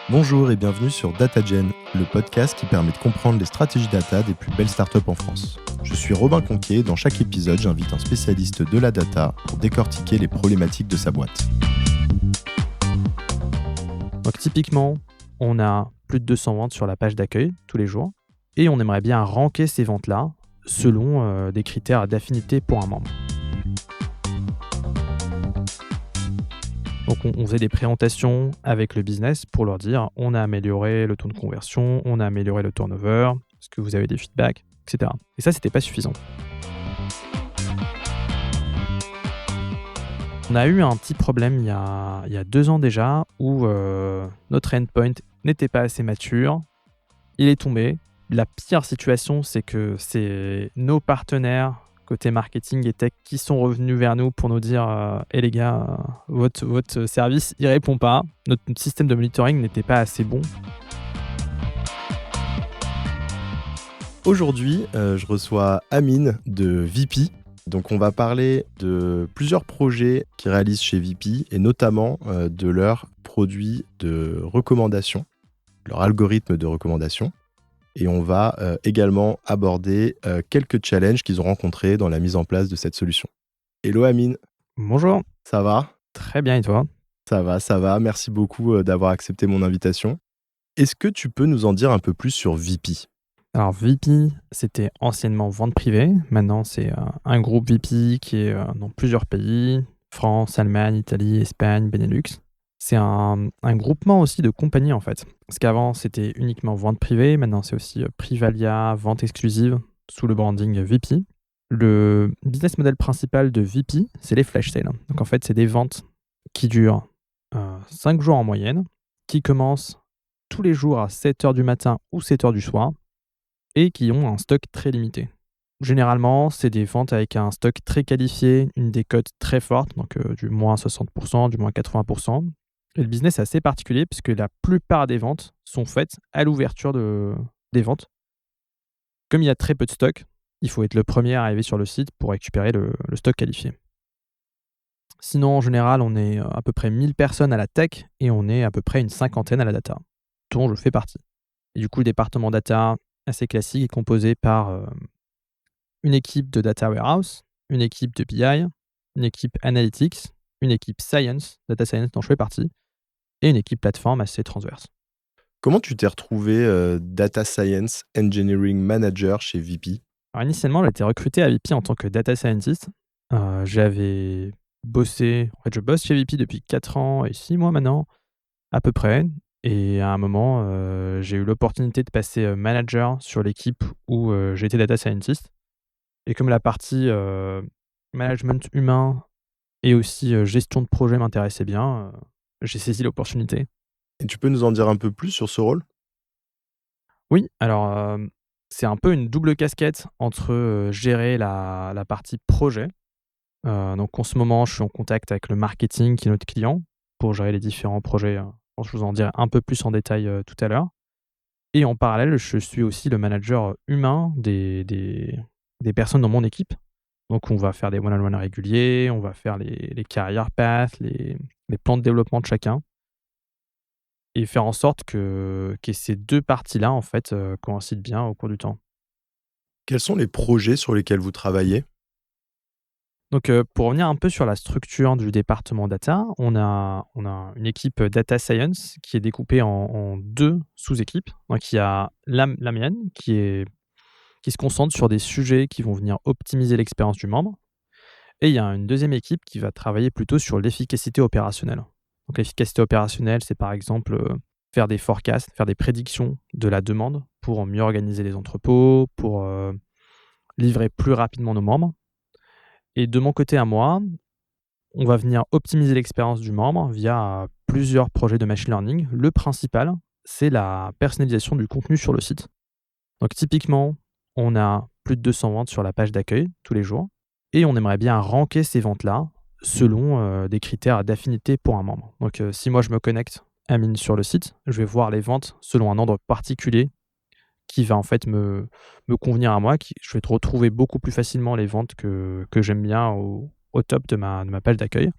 Bonjour et bienvenue sur DataGen, le podcast qui permet de comprendre les stratégies data des plus belles startups en France. Je suis Robin Conquier et dans chaque épisode, j'invite un spécialiste de la data pour décortiquer les problématiques de sa boîte. Donc typiquement, on a plus de 200 ventes sur la page d'accueil tous les jours et on aimerait bien ranker ces ventes-là selon des critères d'affinité pour un membre. Donc on faisait des présentations avec le business pour leur dire on a amélioré le taux de conversion, on a amélioré le turnover, est-ce que vous avez des feedbacks, etc. Et ça, c'était pas suffisant. On a eu un petit problème il y a 2 ans déjà où notre endpoint n'était pas assez mature. Il est tombé. La pire situation, c'est que c'est nos partenaires côté marketing et tech qui sont revenus vers nous pour nous dire « Eh les gars, votre service, il répond pas. Notre système de monitoring n'était pas assez bon. » Aujourd'hui, je reçois Amine de VP. Donc on va parler de plusieurs projets qu'ils réalisent chez VP et notamment de leurs produits de recommandation, leur algorithme de recommandation. Et on va également aborder quelques challenges qu'ils ont rencontrés dans la mise en place de cette solution. Hello Amine. Bonjour. Ça va ? Très bien, et toi ? Ça va. Merci beaucoup d'avoir accepté mon invitation. Est-ce que tu peux nous en dire un peu plus sur VP ? Alors VP, c'était anciennement vente privée. Maintenant, c'est un groupe VP qui est dans plusieurs pays. France, Allemagne, Italie, Espagne, Benelux. C'est un groupement aussi de compagnies en fait. Parce qu'avant, c'était uniquement vente privée. Maintenant, c'est aussi Privalia, vente exclusive sous le branding VP. Le business model principal de VP, c'est les flash sales. Donc en fait, c'est des ventes qui durent 5 jours en moyenne, qui commencent tous les jours à 7h du matin ou 7h du soir et qui ont un stock très limité. Généralement, c'est des ventes avec un stock très qualifié, une décote très forte, donc du moins 60%, du moins 80%. Et le business est assez particulier puisque la plupart des ventes sont faites à l'ouverture des ventes. Comme il y a très peu de stock, il faut être le premier à arriver sur le site pour récupérer le stock qualifié. Sinon, en général, on est à peu près 1000 personnes à la tech et on est à peu près une 50aine à la data, dont je fais partie. Et du coup, le département data, assez classique, est composé par une équipe de data warehouse, une équipe de BI, une équipe analytics, une équipe science, data science dont je fais partie, et une équipe plateforme assez transverse. Comment tu t'es retrouvé Data Science Engineering Manager chez VP ? Alors initialement, j'ai été recruté à VP en tant que data scientist. J'avais bossé, en fait je bosse chez VP depuis 4 ans et 6 mois maintenant, à peu près. Et à un moment, j'ai eu l'opportunité de passer manager sur l'équipe où j'étais data scientist. Et comme la partie management humain et aussi gestion de projet m'intéressait bien, j'ai saisi l'opportunité. Et tu peux nous en dire un peu plus sur ce rôle ? Oui, alors c'est un peu une double casquette entre gérer la partie projet. Donc en ce moment, je suis en contact avec le marketing qui est notre client pour gérer les différents projets. Je vous en dirai un peu plus en détail tout à l'heure. Et en parallèle, je suis aussi le manager humain des personnes dans mon équipe. Donc on va faire des one-on-one réguliers, on va faire les career paths, les plans de développement de chacun et faire en sorte que ces 2 parties-là, en fait, coïncident bien au cours du temps. Quels sont les projets sur lesquels vous travaillez ? Donc pour revenir un peu sur la structure du département data, on a une équipe data science qui est découpée en 2 sous-équipes. Donc il y a la mienne qui se concentre sur des sujets qui vont venir optimiser l'expérience du membre. Et il y a une deuxième équipe qui va travailler plutôt sur l'efficacité opérationnelle. Donc l'efficacité opérationnelle, c'est par exemple faire des forecasts, faire des prédictions de la demande pour mieux organiser les entrepôts, pour livrer plus rapidement nos membres. Et de mon côté à moi, on va venir optimiser l'expérience du membre via plusieurs projets de machine learning. Le principal, c'est la personnalisation du contenu sur le site. Donc typiquement, on a plus de 200 ventes sur la page d'accueil tous les jours. Et on aimerait bien ranker ces ventes-là selon des critères d'affinité pour un membre. Donc si moi je me connecte Amine sur le site, je vais voir les ventes selon un ordre particulier qui va en fait me convenir à moi. Je vais retrouver beaucoup plus facilement les ventes que j'aime bien au top de ma page d'accueil.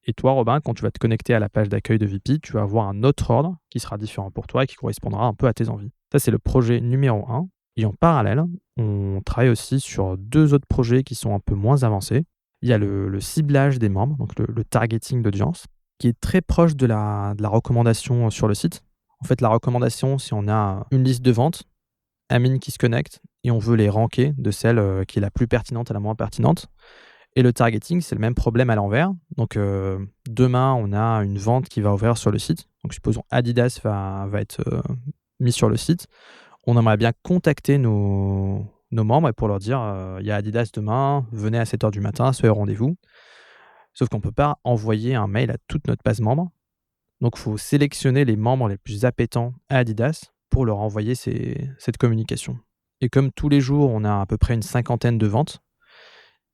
Et toi, Robin, quand tu vas te connecter à la page d'accueil de VP, tu vas avoir un autre ordre qui sera différent pour toi et qui correspondra un peu à tes envies. Ça, c'est le projet numéro un. Et en parallèle, on travaille aussi sur 2 autres projets qui sont un peu moins avancés. Il y a le ciblage des membres, donc le targeting d'audience, qui est très proche de la recommandation sur le site. En fait, la recommandation, si on a une liste de ventes, Amine qui se connecte et on veut les ranker de celle qui est la plus pertinente à la moins pertinente. Et le targeting, c'est le même problème à l'envers. Donc, demain, on a une vente qui va ouvrir sur le site. Donc, supposons Adidas va être mis sur le site. On aimerait bien contacter nos membres et pour leur dire il y a Adidas demain, venez à 7 heures du matin, soyez au rendez-vous. Sauf qu'on ne peut pas envoyer un mail à toute notre base membre. Donc, il faut sélectionner les membres les plus appétents à Adidas pour leur envoyer cette communication. Et comme tous les jours, on a à peu près une cinquantaine de ventes,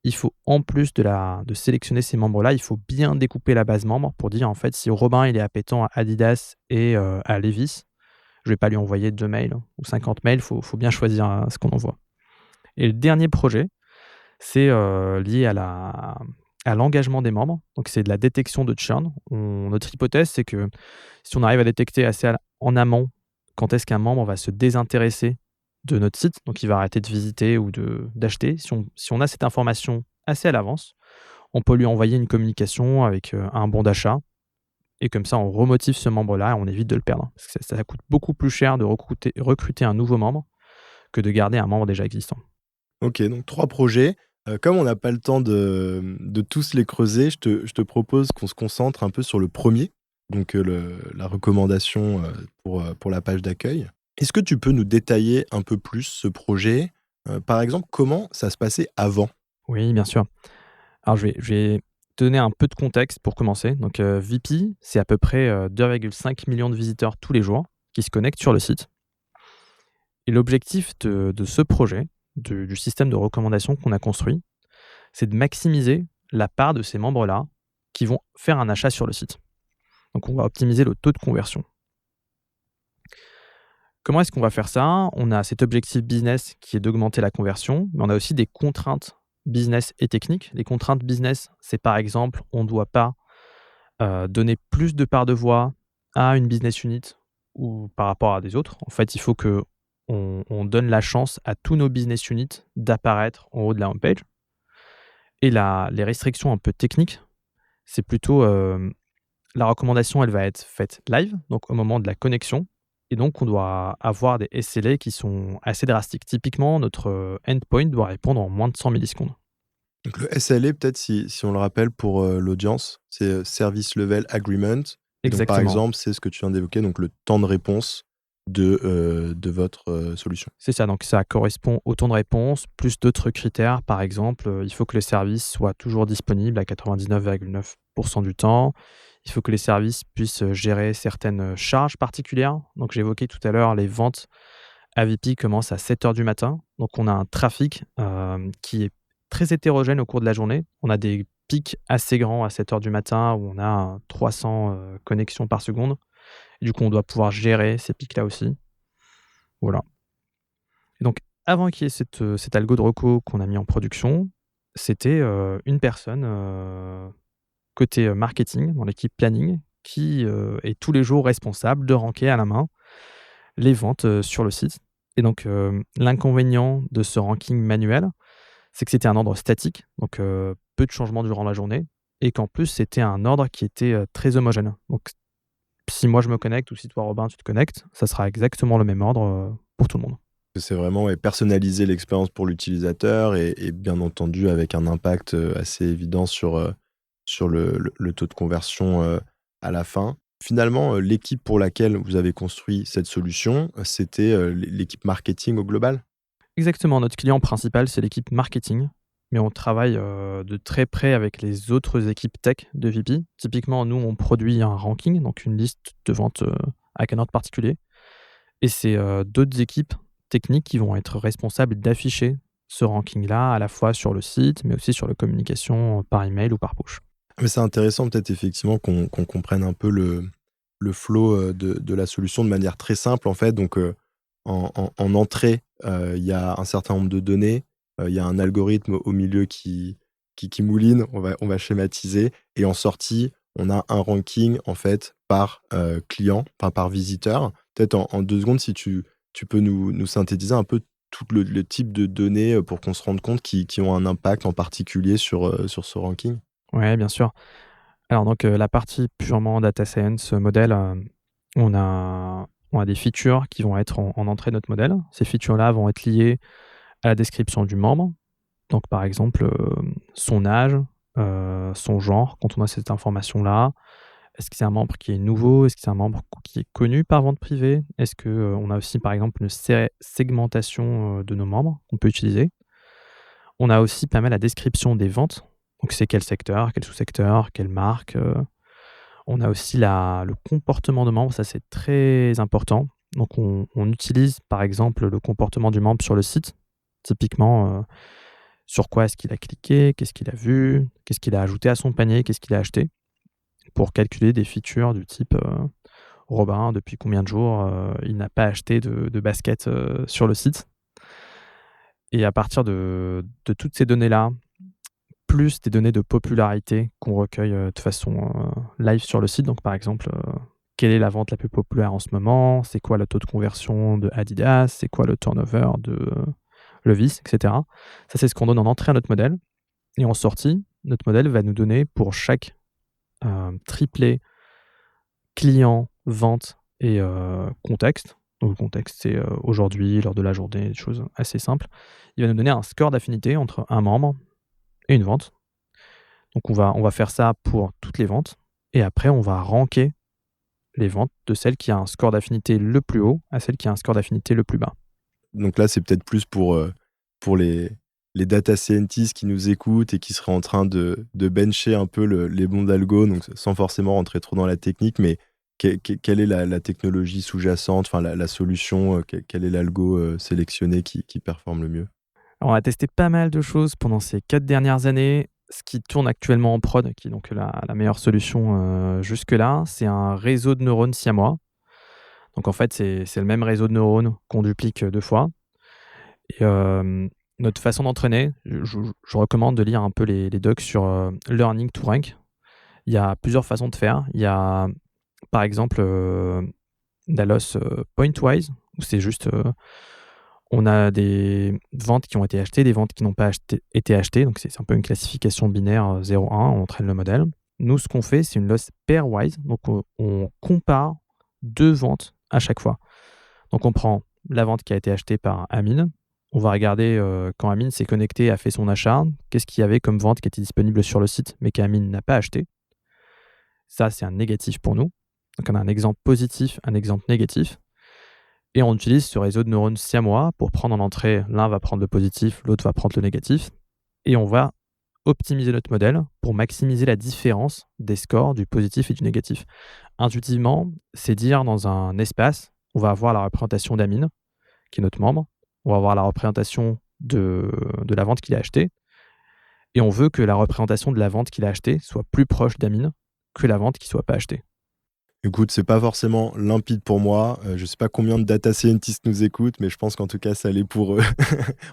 il faut en plus de sélectionner ces membres-là, il faut bien découper la base membre pour dire en fait si Robin il est appétant à Adidas et à Levi's, je vais pas lui envoyer 2 mails ou 50 mails, faut bien choisir ce qu'on envoie. Et le dernier projet, c'est lié à l'engagement des membres. Donc c'est de la détection de churn. Notre hypothèse, c'est que si on arrive à détecter assez en amont quand est-ce qu'un membre va se désintéresser de notre site, donc il va arrêter de visiter ou d'acheter, si on a cette information assez à l'avance, on peut lui envoyer une communication avec un bon d'achat et comme ça on remotive ce membre-là et on évite de le perdre. Parce que ça coûte beaucoup plus cher de recruter un nouveau membre que de garder un membre déjà existant. Ok, donc 3 projets. Comme on n'a pas le temps de tous les creuser, je te propose qu'on se concentre un peu sur le premier, donc la recommandation pour la page d'accueil. Est-ce que tu peux nous détailler un peu plus ce projet? Par exemple, comment ça se passait avant? Oui, bien sûr. Alors je vais te donner un peu de contexte pour commencer. Donc VP, c'est à peu près 2,5 millions de visiteurs tous les jours qui se connectent sur le site. Et l'objectif de ce projet, du système de recommandation qu'on a construit, c'est de maximiser la part de ces membres-là qui vont faire un achat sur le site. Donc on va optimiser le taux de conversion. Comment est-ce qu'on va faire ça? On a cet objectif business qui est d'augmenter la conversion, mais on a aussi des contraintes business et techniques. Les contraintes business, c'est par exemple, on ne doit pas donner plus de parts de voix à une business unit ou par rapport à des autres. En fait, il faut que on donne la chance à tous nos business units d'apparaître en haut de la homepage. Et les restrictions un peu techniques, c'est plutôt la recommandation, elle va être faite live, donc au moment de la connexion. Et donc, on doit avoir des SLA qui sont assez drastiques. Typiquement, notre endpoint doit répondre en moins de 100 millisecondes. Donc le SLA, peut-être si on le rappelle pour l'audience, c'est Service Level Agreement. Et donc par Exactement. exemple, c'est ce que tu viens d'évoquer, donc le temps de réponse de votre solution. C'est ça, donc ça correspond au temps de réponse, plus d'autres critères. Par exemple, il faut que le service soit toujours disponible à 99,9% du temps. Il faut que les services puissent gérer certaines charges particulières. Donc j'ai évoqué tout à l'heure, les ventes AVP commencent à 7 heures du matin. Donc on a un trafic qui est très hétérogène au cours de la journée. On a des pics assez grands à 7 heures du matin où on a 300 connexions par seconde. Et du coup, on doit pouvoir gérer ces pics-là aussi. Voilà. Et donc, avant qu'il y ait cet algo de reco qu'on a mis en production, c'était une personne côté marketing, dans l'équipe planning, qui est tous les jours responsable de ranker à la main les ventes sur le site. Et donc, l'inconvénient de ce ranking manuel, c'est que c'était un ordre statique, donc peu de changements durant la journée, et qu'en plus, c'était un ordre qui était très homogène. Donc, si moi je me connecte ou si toi, Robin, tu te connectes, ça sera exactement le même ordre pour tout le monde. C'est vraiment personnaliser l'expérience pour l'utilisateur et bien entendu avec un impact assez évident sur le taux de conversion à la fin. Finalement, l'équipe pour laquelle vous avez construit cette solution, c'était l'équipe marketing au global? Exactement, notre client principal, c'est l'équipe marketing, mais on travaille de très près avec les autres équipes tech de VP. Typiquement, nous, on produit un ranking, donc une liste de ventes avec un ordre particulier. Et c'est d'autres équipes techniques qui vont être responsables d'afficher ce ranking-là, à la fois sur le site, mais aussi sur la communication par email ou par push. Mais c'est intéressant peut-être effectivement qu'on comprenne un peu le flow de la solution de manière très simple en fait. Donc en entrée, il y a un certain nombre de données, il y a un algorithme au milieu qui mouline, on va schématiser et en sortie, on a un ranking en fait par client, enfin par visiteur. Peut-être en 2 secondes, si tu peux nous synthétiser un peu tout le type de données pour qu'on se rende compte qui ont un impact en particulier sur ce ranking. Ouais, bien sûr. Alors donc, la partie purement data science, modèle, on a on a des features qui vont être en entrée de notre modèle. Ces features-là vont être liées à la description du membre. Donc par exemple, son âge, son genre, quand on a cette information-là. Est-ce que c'est un membre qui est nouveau? Est-ce que c'est un membre qui est connu par vente privée? Est-ce que, on a aussi par exemple une segmentation, de nos membres qu'on peut utiliser? On a aussi pas mal la description des ventes, donc c'est quel secteur, quel sous-secteur, quelle marque, on a aussi le comportement de membre, ça c'est très important. Donc on utilise par exemple le comportement du membre sur le site. Typiquement, sur quoi est-ce qu'il a cliqué, qu'est-ce qu'il a vu, qu'est-ce qu'il a ajouté à son panier, qu'est-ce qu'il a acheté, pour calculer des features du type, Robin, depuis combien de jours, il n'a pas acheté de basket, sur le site. Et à partir de toutes ces données-là, plus des données de popularité qu'on recueille, de façon, live sur le site. Donc par exemple, quelle est la vente la plus populaire en ce moment? C'est quoi le taux de conversion de Adidas? C'est quoi le turnover de Levi's, et cetera. Ça, c'est ce qu'on donne en entrée à notre modèle, et en sortie, notre modèle va nous donner pour chaque, triplet client, vente et contexte. Donc le contexte, c'est, aujourd'hui, l'heure de la journée, des choses assez simples. Il va nous donner un score d'affinité entre un membre et une vente. Donc on va faire ça pour toutes les ventes, et après on va ranker les ventes de celle qui a un score d'affinité le plus haut à celle qui a un score d'affinité le plus bas. Donc là, c'est peut-être plus pour les data scientists qui nous écoutent et qui seraient en train de bencher un peu les bons d'algo, donc sans forcément rentrer trop dans la technique, mais quelle est la technologie sous-jacente, enfin la solution, quel est l'algo sélectionné qui performe le mieux? Alors on a testé pas mal de choses pendant ces 4 dernières années. Ce qui tourne actuellement en prod, qui est donc la meilleure solution, jusque-là, c'est un réseau de neurones siamois. Donc en fait, c'est le même réseau de neurones qu'on duplique, 2 fois. Et notre façon d'entraîner, je recommande de lire un peu les docs sur, Learning to Rank. Il y a plusieurs façons de faire. Il y a, par exemple, Dalos, Pointwise, où c'est juste, on a des ventes qui ont été achetées, des ventes qui n'ont pas été achetées. Donc c'est un peu une classification binaire, 0-1, on entraîne le modèle. Nous, ce qu'on fait, c'est une loss pairwise. Donc on compare 2 ventes à chaque fois. Donc on prend la vente qui a été achetée par Amine. On va regarder, quand Amine s'est connecté, a fait son achat, qu'est-ce qu'il y avait comme vente qui était disponible sur le site, mais qu'Amine n'a pas acheté. Ça, c'est un négatif pour nous. Donc on a un exemple positif, un exemple négatif. Et on utilise ce réseau de neurones siamois pour prendre en entrée, l'un va prendre le positif, l'autre va prendre le négatif. Et on va optimiser notre modèle pour maximiser la différence des scores du positif et du négatif. Intuitivement, c'est dire dans un espace, on va avoir la représentation d'Amine, qui est notre membre. On va avoir la représentation de la vente qu'il a achetée. Et on veut que la représentation de la vente qu'il a achetée soit plus proche d'Amine que la vente qui ne soit pas achetée. Écoute, c'est pas forcément limpide pour moi. Je sais pas combien de data scientists nous écoutent, mais je pense qu'en tout cas, ça l'est pour eux.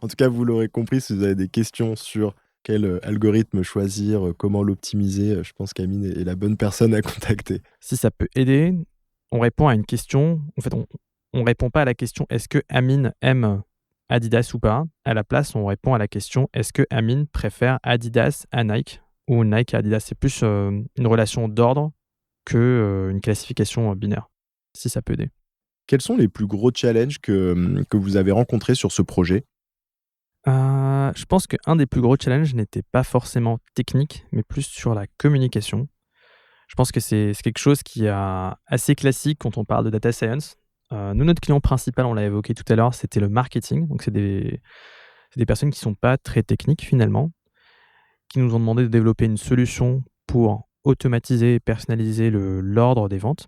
En tout cas, vous l'aurez compris, si vous avez des questions sur quel algorithme choisir, comment l'optimiser, je pense qu'Amine est la bonne personne à contacter. Si ça peut aider, on répond à une question. En fait, on répond pas à la question est-ce que Amine aime Adidas ou pas. À la place, on répond à la question est-ce que Amine préfère Adidas à Nike ou Nike à Adidas. C'est plus une relation d'ordre que une classification binaire, si ça peut aider. Quels sont les plus gros challenges que vous avez rencontrés sur ce projet? Je pense qu'un des plus gros challenges n'était pas forcément technique, mais plus sur la communication. Je pense que c'est quelque chose qui est assez classique quand on parle de data science. Nous, notre client principal, on l'a évoqué tout à l'heure, c'était le marketing. Donc, c'est des personnes qui ne sont pas très techniques finalement, qui nous ont demandé de développer une solution pour automatiser et personnaliser l'ordre des ventes.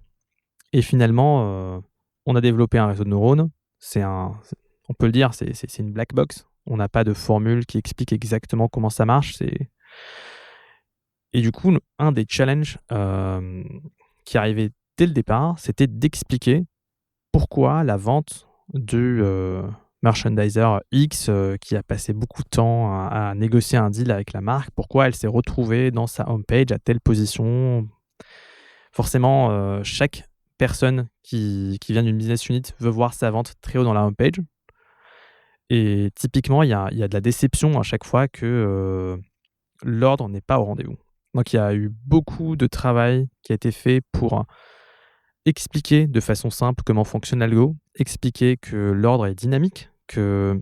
Et finalement, on a développé un réseau de neurones. On peut le dire, c'est une black box. On n'a pas de formule qui explique exactement comment ça marche. Et du coup, un des challenges qui arrivait dès le départ, c'était d'expliquer pourquoi la vente du merchandiser X, qui a passé beaucoup de temps à négocier un deal avec la marque, pourquoi elle s'est retrouvée dans sa homepage à telle position. Forcément, chaque personne qui vient d'une business unit veut voir sa vente très haut dans la homepage et typiquement, il y a de la déception à chaque fois que, l'ordre n'est pas au rendez-vous. Donc il y a eu beaucoup de travail qui a été fait pour expliquer de façon simple comment fonctionne l'algo, expliquer que l'ordre est dynamique, que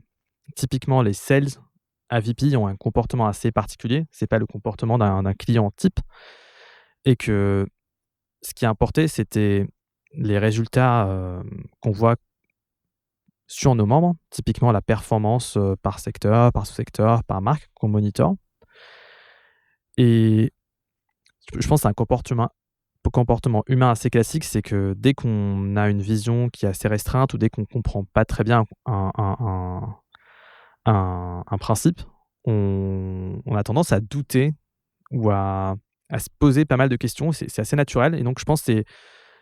typiquement les sales à VP ont un comportement assez particulier, c'est pas le comportement d'un client type et que ce qui importait, c'était les résultats, qu'on voit sur nos membres, typiquement la performance, par secteur, par sous-secteur, par marque qu'on monitore et je pense que c'est un comportement humain assez classique, c'est que dès qu'on a une vision qui est assez restreinte ou dès qu'on comprend pas très bien un principe, on a tendance à douter ou à se poser pas mal de questions. C'est assez naturel et donc je pense que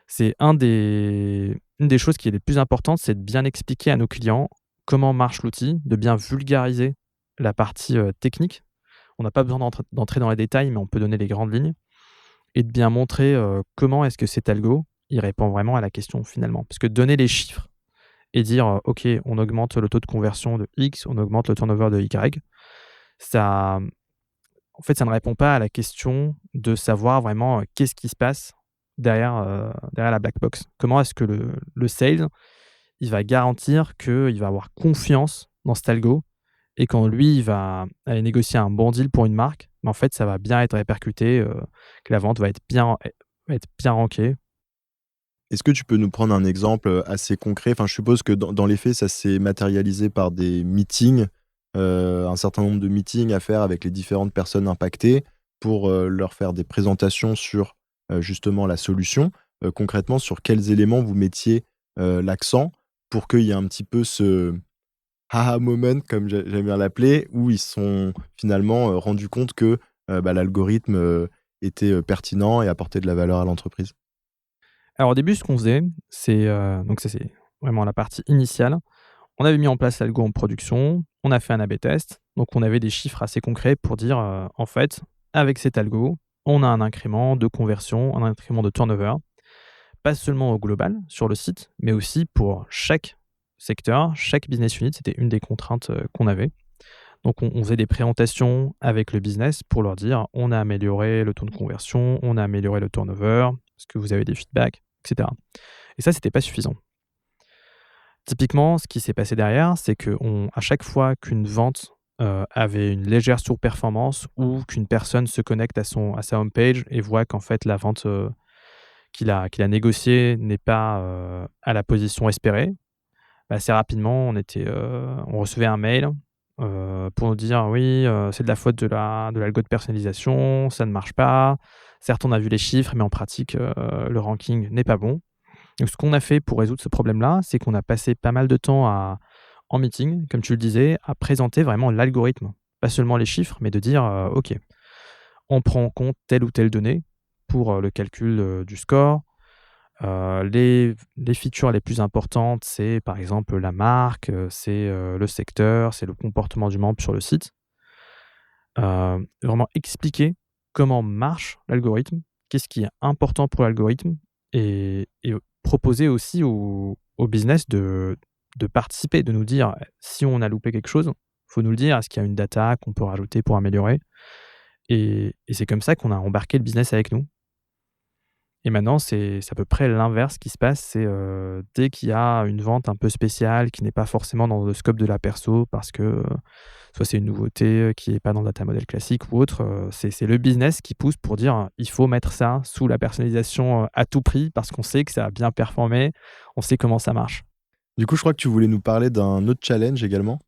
c'est une des choses qui est les plus importantes, c'est de bien expliquer à nos clients comment marche l'outil, de bien vulgariser la partie, technique. On n'a pas besoin d'entrer dans les détails, mais on peut donner les grandes lignes et de bien montrer, comment est-ce que cet algo, il répond vraiment à la question finalement. Parce que donner les chiffres et dire, «OK, on augmente le taux de conversion de X, on augmente le turnover de Y», ça, en fait, ça ne répond pas à la question de savoir vraiment, qu'est-ce qui se passe derrière la black box. Comment est-ce que le sales, il va garantir qu'il va avoir confiance dans cet algo et quand lui, il va aller négocier un bon deal pour une marque, mais en fait, ça va bien être répercuté, que la vente va être bien rankée. Est-ce que tu peux nous prendre un exemple assez concret? Enfin, je suppose que dans les faits, ça s'est matérialisé par des meetings, un certain nombre de meetings à faire avec les différentes personnes impactées pour leur faire des présentations sur justement la solution. Concrètement, sur quels éléments vous mettiez l'accent pour qu'il y ait un petit peu ce aha moment, comme j'aime bien l'appeler, où ils se sont finalement rendus compte que bah, l'algorithme était pertinent et apportait de la valeur à l'entreprise? Alors au début, ce qu'on faisait, c'est, donc ça, c'est vraiment la partie initiale. On avait mis en place l'algo en production, on a fait un AB test, donc on avait des chiffres assez concrets pour dire, en fait, avec cet algo, on a un incrément de conversion, un incrément de turnover, pas seulement au global sur le site, mais aussi pour chaque secteur, chaque business unit, c'était une des contraintes, qu'on avait. Donc on faisait des présentations avec le business pour leur dire: «On a amélioré le taux de conversion, on a amélioré le turnover, est-ce que vous avez des feedbacks?» et cetera et ça, c'était pas suffisant. Typiquement, ce qui s'est passé derrière, c'est qu'à chaque fois qu'une vente, avait une légère surperformance ou qu'une personne se connecte à sa homepage et voit qu'en fait la vente, qu'il a négociée n'est pas, à la position espérée, bah, assez rapidement on recevait un mail, pour nous dire: «Oui, c'est de la faute de l'algo de personnalisation, ça ne marche pas. Certes, on a vu les chiffres, mais en pratique, le ranking n'est pas bon». Donc ce qu'on a fait pour résoudre ce problème-là, c'est qu'on a passé pas mal de temps en meeting, comme tu le disais, à présenter vraiment l'algorithme. Pas seulement les chiffres, mais de dire, «OK, on prend en compte telle ou telle donnée pour, le calcul, du score. Les features les plus importantes, c'est par exemple la marque, c'est, le secteur, c'est le comportement du membre sur le site». Vraiment expliquer comment marche l'algorithme, qu'est-ce qui est important pour l'algorithme et proposer aussi au business de participer, de nous dire: «Si on a loupé quelque chose, faut nous le dire. Est-ce qu'il y a une data qu'on peut rajouter pour améliorer?» et c'est comme ça qu'on a embarqué le business avec nous et maintenant c'est à peu près l'inverse qui se passe. C'est, dès qu'il y a une vente un peu spéciale qui n'est pas forcément dans le scope de la perso parce que, soit c'est une nouveauté, qui est pas dans le data model classique ou autre, c'est le business qui pousse pour dire: «Il faut mettre ça sous la personnalisation, à tout prix parce qu'on sait que ça a bien performé, on sait comment ça marche». Du coup, je crois que tu voulais nous parler d'un autre challenge également?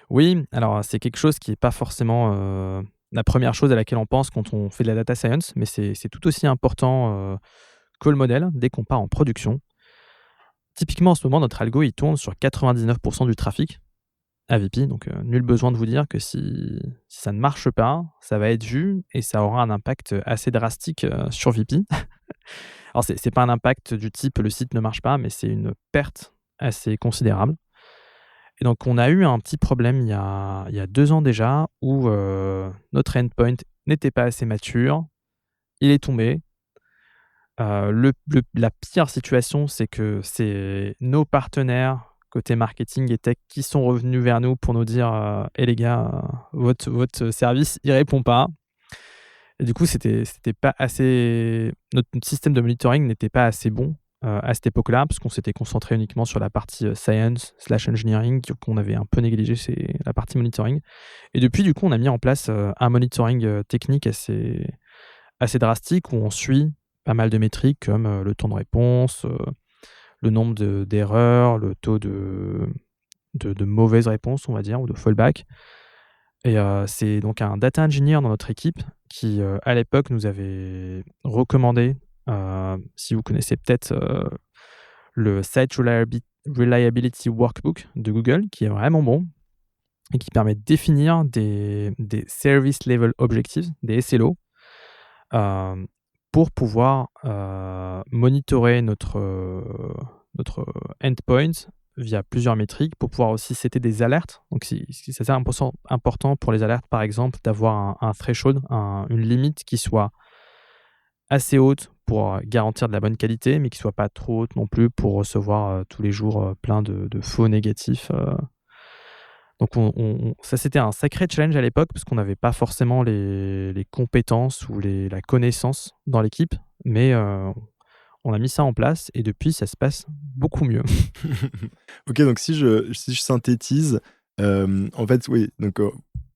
Oui, alors c'est quelque chose qui est pas forcément, la première chose à laquelle on pense quand on fait de la data science, mais c'est tout aussi important, que le modèle dès qu'on part en production. Typiquement, en ce moment, notre algo, il tourne sur 99 du trafic AVP, donc nul besoin de vous dire que si ça ne marche pas, ça va être vu et ça aura un impact, assez drastique, sur VP. Alors c'est pas un impact du type: «Le site ne marche pas», mais c'est une perte assez considérable et donc on a eu un petit problème il y a 2 ans déjà où, notre endpoint n'était pas assez mature. Il est tombé, La pire situation, c'est que c'est nos partenaires côté marketing et tech qui sont revenus vers nous pour nous dire, «Eh les gars, votre service, il répond pas». Et du coup, c'était pas assez notre système de monitoring n'était pas assez bon, à cette époque-là, parce qu'on s'était concentré uniquement sur la partie, science/engineering qu'on avait un peu négligé, c'est la partie monitoring. Et depuis, du coup, on a mis en place, un monitoring, technique assez drastique où on suit pas mal de métriques comme, le temps de réponse, le nombre d'erreurs, le taux de mauvaises réponses, on va dire, ou de fallback. Et c'est donc un data engineer dans notre équipe qui, à l'époque, nous avait recommandé, si vous connaissez peut-être, le Site Reliability Workbook de Google, qui est vraiment bon et qui permet de définir des Service Level Objectives, des SLO, hem, pour pouvoir, monitorer notre endpoint via plusieurs métriques, pour pouvoir aussi setter des alertes. Donc c'est assez important pour les alertes, par exemple, d'avoir un threshold, une limite qui soit assez haute pour garantir de la bonne qualité, mais qui soit pas trop haute non plus pour recevoir, tous les jours, plein de faux négatifs. Donc ça, c'était un sacré challenge à l'époque parce qu'on n'avait pas forcément les compétences ou la connaissance dans l'équipe, mais on a mis ça en place et depuis, ça se passe beaucoup mieux. Ok, donc si je synthétise, en fait, oui, donc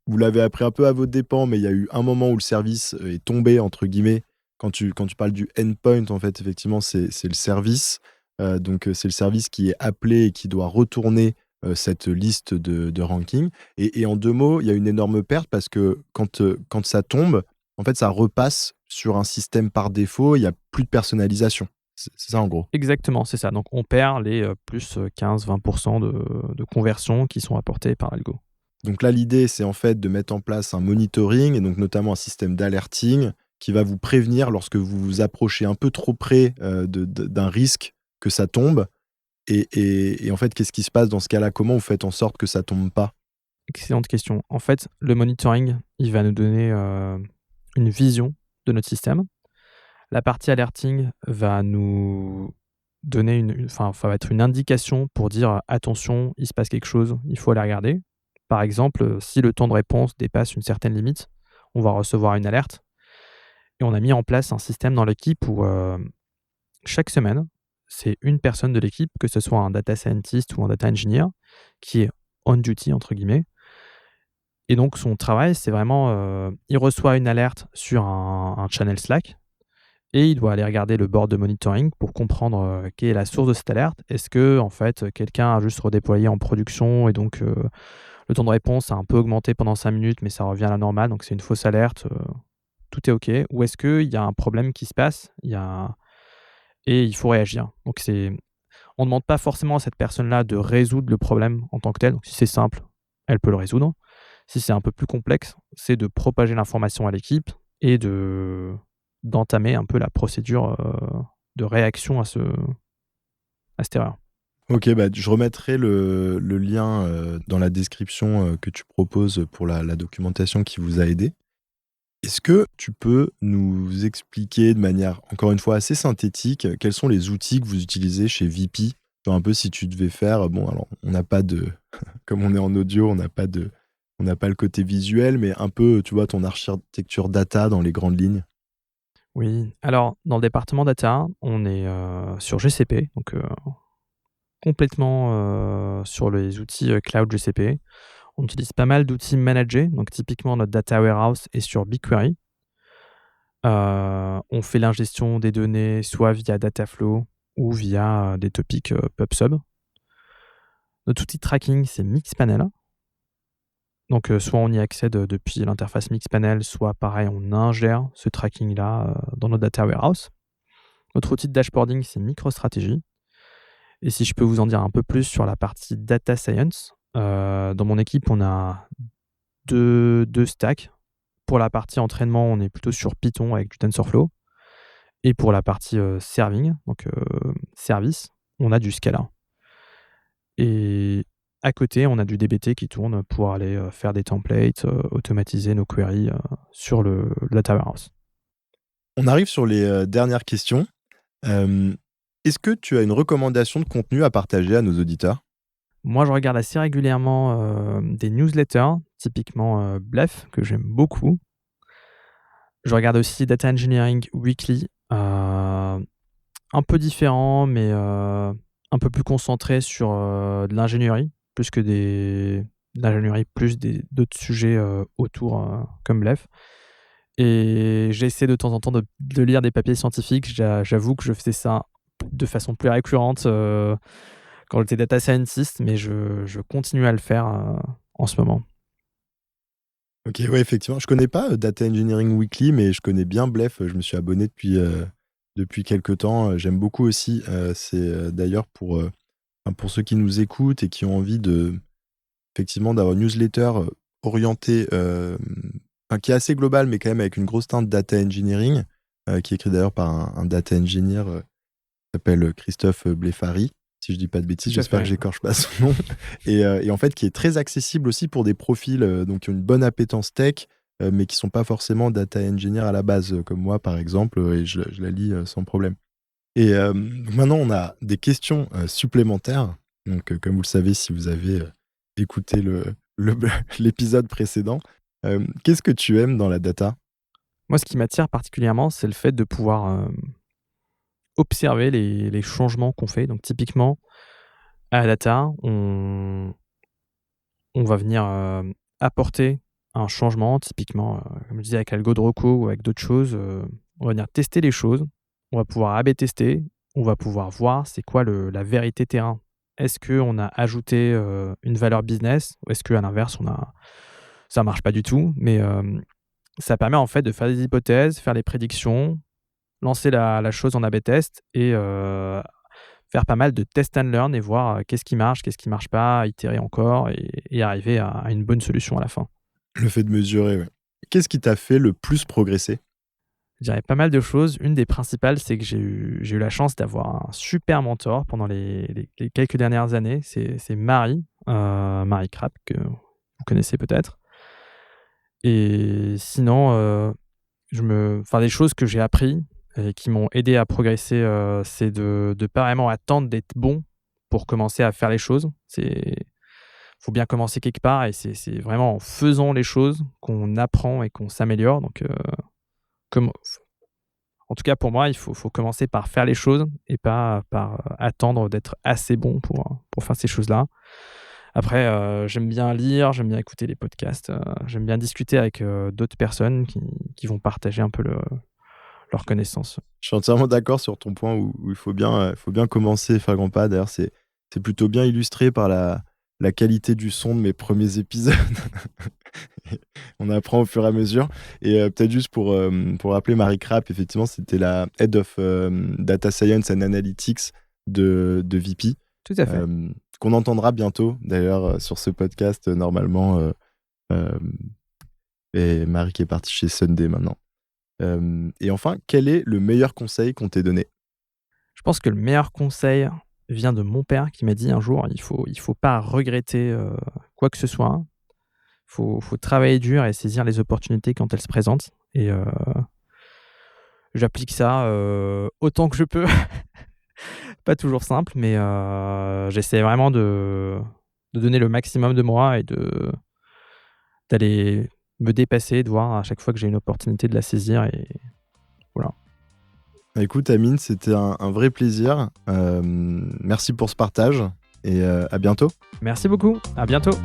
vous l'avez appris un peu à vos dépens, mais il y a eu un moment où le service est tombé, entre guillemets. Quand tu parles du endpoint, en fait, effectivement, c'est le service. Donc, c'est le service qui est appelé et qui doit retourner cette liste de ranking. Et en deux mots, il y a une énorme perte parce que quand ça tombe, en fait, ça repasse sur un système par défaut, il n'y a plus de personnalisation. C'est ça, en gros. Exactement, c'est ça. Donc on perd les, plus, 15-20 de conversions qui sont apportées par l'algo. Donc là, l'idée, c'est en fait de mettre en place un monitoring et donc notamment un système d'alerting qui va vous prévenir lorsque vous vous approchez un peu trop près d'un risque que ça tombe. Et en fait, qu'est-ce qui se passe dans ce cas-là? Comment vous faites en sorte que ça tombe pas? Excellente question. En fait, le monitoring, il va nous donner, une vision de notre système. La partie alerting va nous donner enfin, ça va être une indication pour dire: «Attention, il se passe quelque chose, il faut aller regarder». Par exemple, si le temps de réponse dépasse une certaine limite, on va recevoir une alerte et on a mis en place un système dans l'équipe où, chaque semaine, c'est une personne de l'équipe, que ce soit un data scientist ou un data engineer, qui est «on duty» entre guillemets. Et donc son travail, c'est vraiment, il reçoit une alerte sur un channel Slack et il doit aller regarder le board de monitoring pour comprendre, quelle est la source de cette alerte. Est-ce que en fait, quelqu'un a juste redéployé en production et donc, le temps de réponse a un peu augmenté pendant 5 minutes, mais ça revient à la normale, donc c'est une fausse alerte, tout est OK? Ou est-ce qu'il y a un problème qui se passe? Et il faut réagir. Donc on ne demande pas forcément à cette personne-là de résoudre le problème en tant que tel. Donc si c'est simple, elle peut le résoudre. Si c'est un peu plus complexe, c'est de propager l'information à l'équipe et d'entamer un peu la procédure, de réaction à cette erreur. Ok, bah, je remettrai le lien dans la description que tu proposes pour la documentation qui vous a aidé. Est-ce que tu peux nous expliquer de manière, encore une fois, assez synthétique, quels sont les outils que vous utilisez chez VP? Genre un peu si tu devais faire, bon, alors on n'a pas de, comme on est en audio, on n'a pas le côté visuel, mais un peu, tu vois, ton architecture data dans les grandes lignes. Oui, alors dans le département data, on est, sur GCP, donc complètement, sur les outils, cloud GCP. On utilise pas mal d'outils managés, donc typiquement notre data warehouse est sur BigQuery. On fait l'ingestion des données soit via Dataflow ou via, des topics, PubSub. Notre outil de tracking, c'est Mixpanel. Donc, soit on y accède, depuis l'interface Mixpanel, soit pareil, on ingère ce tracking-là, dans notre data warehouse. Notre outil de dashboarding, c'est MicroStrategy. Et si je peux vous en dire un peu plus sur la partie data science, dans mon équipe, on a deux stacks. Pour la partie entraînement, on est plutôt sur Python avec du TensorFlow et pour la partie, serving, donc service, on a du Scala et à côté, on a du dbt qui tourne pour aller, faire des templates, automatiser nos queries, sur le data warehouse. On arrive sur les dernières questions. Euh, Est-ce que tu as une recommandation de contenu à partager à nos auditeurs? Moi, je regarde assez régulièrement des newsletters, typiquement Bluff, que j'aime beaucoup. Je regarde aussi Data Engineering Weekly, un peu différent, mais un peu plus concentré sur de l'ingénierie, plus que de l'ingénierie, plus d'autres sujets autour, comme Bluff. Et j'essaie de temps en temps de lire des papiers scientifiques. J'avoue que je faisais ça de façon plus récurrente quand j'étais data scientist, mais je continue à le faire en ce moment. Ok, ouais, effectivement. Je connais pas Data Engineering Weekly, mais je connais bien Bluff. Je me suis abonné depuis quelques temps. J'aime beaucoup aussi. C'est d'ailleurs pour ceux qui nous écoutent et qui ont envie effectivement, d'avoir une newsletter orientée, qui est assez globale, mais quand même avec une grosse teinte data engineering, qui est écrit d'ailleurs par un data engineer qui s'appelle Christophe Blefari, si je dis pas de bêtises, Tout à j'espère que fait. j'écorche pas son nom, et en fait qui est très accessible aussi pour des profils donc, qui ont une bonne appétence tech, mais qui sont pas forcément data engineer à la base, comme moi par exemple, et je la lis sans problème. Et donc maintenant, on a des questions supplémentaires. Donc, comme vous le savez, si vous avez écouté l'épisode précédent, qu'est-ce que tu aimes dans la data? Moi, ce qui m'attire particulièrement, c'est le fait de pouvoir observer les changements qu'on fait. Donc typiquement, à la data, on va venir apporter un changement, typiquement, comme je disais avec l'algo de Rocco ou avec d'autres choses, on va venir tester les choses, on va pouvoir A/B tester, on va pouvoir voir c'est quoi la vérité terrain. Est-ce qu'on a ajouté une valeur business ou est-ce qu'à l'inverse, ça marche pas du tout? Mais ça permet en fait de faire des hypothèses, faire des prédictions, lancer la chose en A/B test et faire pas mal de test and learn et voir qu'est-ce qui marche pas, itérer encore et arriver à une bonne solution à la fin. Le fait de mesurer, ouais. Qu'est-ce qui t'a fait le plus progresser? Je dirais pas mal de choses. Une des principales, c'est que j'ai eu la chance d'avoir un super mentor pendant les quelques dernières années. C'est Marie Krapp, que vous connaissez peut-être. Et sinon, des choses que j'ai appris et qui m'ont aidé à progresser, c'est de pas vraiment attendre d'être bon pour commencer à faire les choses. Faut bien commencer quelque part et c'est vraiment en faisant les choses qu'on apprend et qu'on s'améliore. Donc, comme en tout cas pour moi, il faut commencer par faire les choses et pas par attendre d'être assez bon pour faire ces choses-là. Après, j'aime bien lire, j'aime bien écouter les podcasts, j'aime bien discuter avec d'autres personnes qui vont partager un peu leurs connaissances. Je suis entièrement d'accord sur ton point où faut bien commencer et faire grand pas. D'ailleurs, c'est plutôt bien illustré par la qualité du son de mes premiers épisodes. On apprend au fur et à mesure. Et peut-être juste pour rappeler Marie Krapp, effectivement, c'était la Head of Data Science and Analytics de VP, Tout à fait. qu'on entendra bientôt, d'ailleurs, sur ce podcast, normalement. Euh, et Marie qui est partie chez Sunday maintenant. Et enfin, quel est le meilleur conseil qu'on t'ait donné? Je pense que le meilleur conseil vient de mon père qui m'a dit un jour: il faut pas regretter, quoi que ce soit. Faut travailler dur et saisir les opportunités quand elles se présentent et j'applique ça, autant que je peux. Pas toujours simple, mais j'essaie vraiment de donner le maximum de moi et d'aller me dépasser, de voir à chaque fois que j'ai une opportunité de la saisir et voilà. Écoute, Amine, c'était un vrai plaisir. Merci pour ce partage et à bientôt. Merci beaucoup, à bientôt.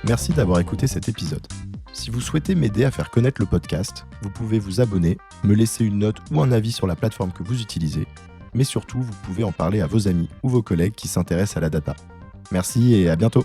Merci d'avoir écouté cet épisode. Si vous souhaitez m'aider à faire connaître le podcast, vous pouvez vous abonner, me laisser une note ou un avis sur la plateforme que vous utilisez, mais surtout, vous pouvez en parler à vos amis ou vos collègues qui s'intéressent à la data. Merci et à bientôt.